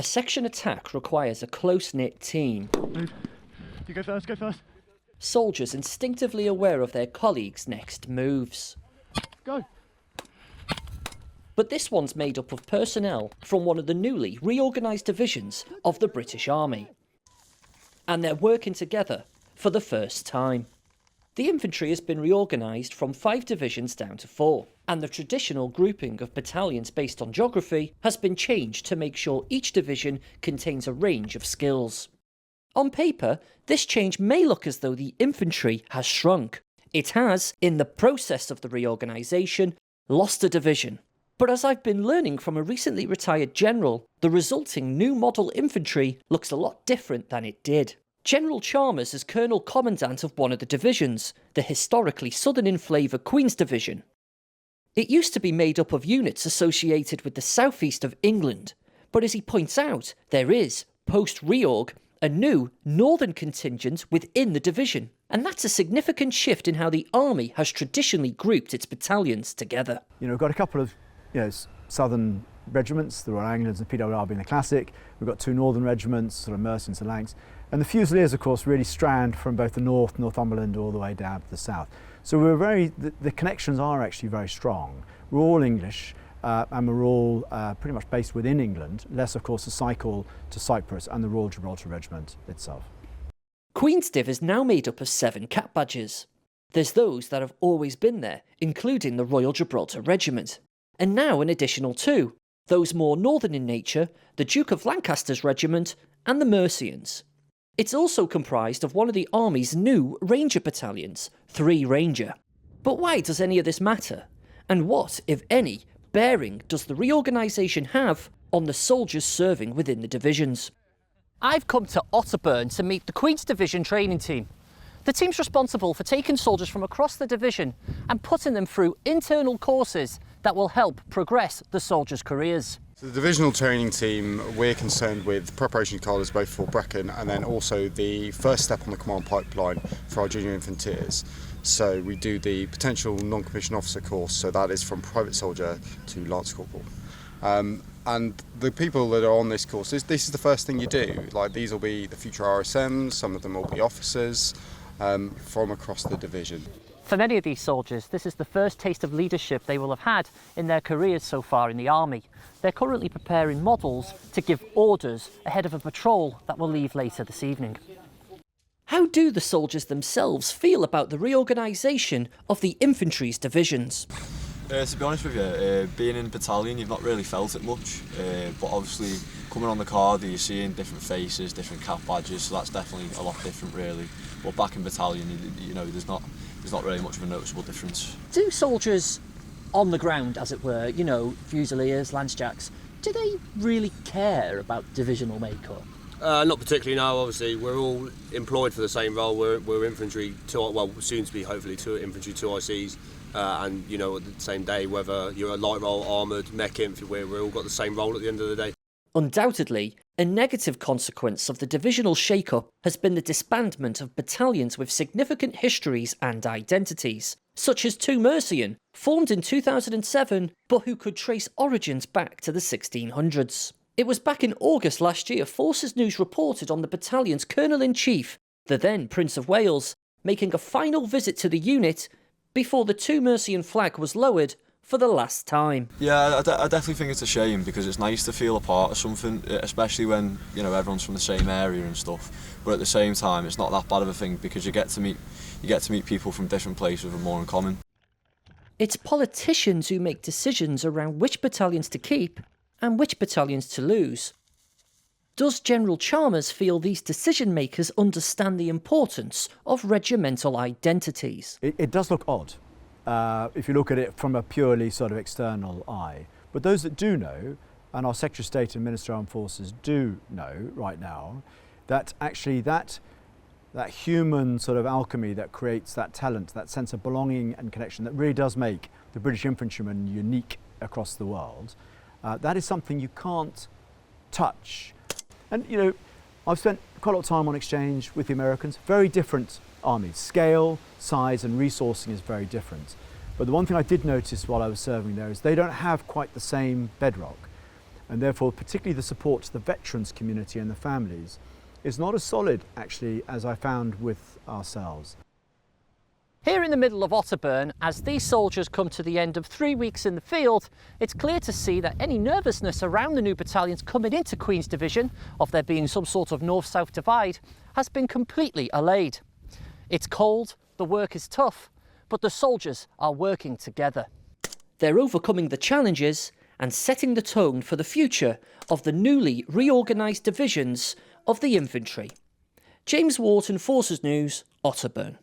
A section attack requires a close-knit team. Move. You go first, go first. Soldiers instinctively aware of their colleagues' next moves. Go. But this one's made up of personnel from one of the newly reorganised divisions of the British Army. And they're working together for the first time. The infantry has been reorganised from 5 divisions down to 4, and the traditional grouping of battalions based on geography has been changed to make sure each division contains a range of skills. On paper, this change may look as though the infantry has shrunk. It has, in the process of the reorganisation, lost a division. But as I've been learning from a recently retired general, the resulting new model infantry looks a lot different than it did. General Chalmers is Colonel Commandant of one of the divisions, the historically southern in flavour Queen's Division. It used to be made up of units associated with the southeast of England, but as he points out, there is, post-reorg, a new northern contingent within the division, and that's a significant shift in how the army has traditionally grouped its battalions together. We've got a couple of southern regiments, the Royal Anglicans and PWR being the classic. We've got 2 northern regiments, sort of Mercians and Lancs. And the Fusiliers, of course, really strand from both the north, Northumberland, all the way down to the south. So the connections are actually very strong. We're all English, and we're all pretty much based within England, less, of course, a cycle to Cyprus and the Royal Gibraltar Regiment itself. Queen's Div is now made up of 7 cap badges. There's those that have always been there, including the Royal Gibraltar Regiment, and now an additional 2, those more northern in nature, the Duke of Lancaster's Regiment and the Mercians. It's also comprised of one of the Army's new Ranger battalions, 3 Ranger. But why does any of this matter? And what, if any, bearing does the reorganisation have on the soldiers serving within the divisions? I've come to Otterburn to meet the Queen's Division training team. The team's responsible for taking soldiers from across the division and putting them through internal courses that will help progress the soldiers' careers. So the divisional training team, we're concerned with preparation collars both for Brecon and then also the first step on the command pipeline for our junior infanteers. So we do the potential non-commissioned officer course, so that is from private soldier to lance corporal. And the people that are on this course, this is the first thing you do. Like, these will be the future RSMs, some of them will be officers from across the division. For many of these soldiers, this is the first taste of leadership they will have had in their careers so far in the Army. They're currently preparing models to give orders ahead of a patrol that will leave later this evening. How do the soldiers themselves feel about the reorganisation of the infantry's divisions? To be honest with you, being in battalion, you've not really felt it much, but obviously coming on the card, you're seeing different faces, different cap badges, so that's definitely a lot different really. But back in battalion, there's not really much of a noticeable difference. Do soldiers on the ground, as it were, Fusiliers, Lancejacks, do they really care about divisional makeup? Not particularly, no. Obviously, we're all employed for the same role. We're infantry, soon to be hopefully 2 infantry, 2 ICs. And at the same day, whether you're a light role, armoured, mech inf, we're all got the same role at the end of the day. Undoubtedly, a negative consequence of the divisional shake-up has been the disbandment of battalions with significant histories and identities, such as 2 Mercian, formed in 2007, but who could trace origins back to the 1600s. It was back in August last year Forces News reported on the battalion's Colonel-in-Chief, the then Prince of Wales, making a final visit to the unit before the 2 Mercian flag was lowered for the last time. Yeah, I definitely think it's a shame because it's nice to feel a part of something, especially when everyone's from the same area and stuff. But at the same time, it's not that bad of a thing because you get to meet people from different places with more in common. It's politicians who make decisions around which battalions to keep and which battalions to lose. Does General Chalmers feel these decision makers understand the importance of regimental identities? It does look odd if you look at it from a purely sort of external eye. But those that do know, and our Secretary of State and Minister of Armed Forces do know right now, that actually that human sort of alchemy that creates that talent, that sense of belonging and connection that really does make the British infantryman unique across the world, that is something you can't touch. And I've spent quite a lot of time on exchange with the Americans, very different armies. Scale, size and resourcing is very different. But the one thing I did notice while I was serving there is they don't have quite the same bedrock. and therefore particularly the support to the veterans community and the families is not as solid actually as I found with ourselves. Here in the middle of Otterburn, as these soldiers come to the end of 3 weeks in the field, it's clear to see that any nervousness around the new battalions coming into Queen's Division, of there being some sort of north-south divide, has been completely allayed. It's cold, the work is tough, but the soldiers are working together. They're overcoming the challenges and setting the tone for the future of the newly reorganised divisions of the infantry. James Wharton, Forces News, Otterburn.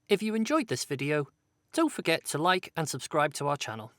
If you enjoyed this video, don't forget to like and subscribe to our channel.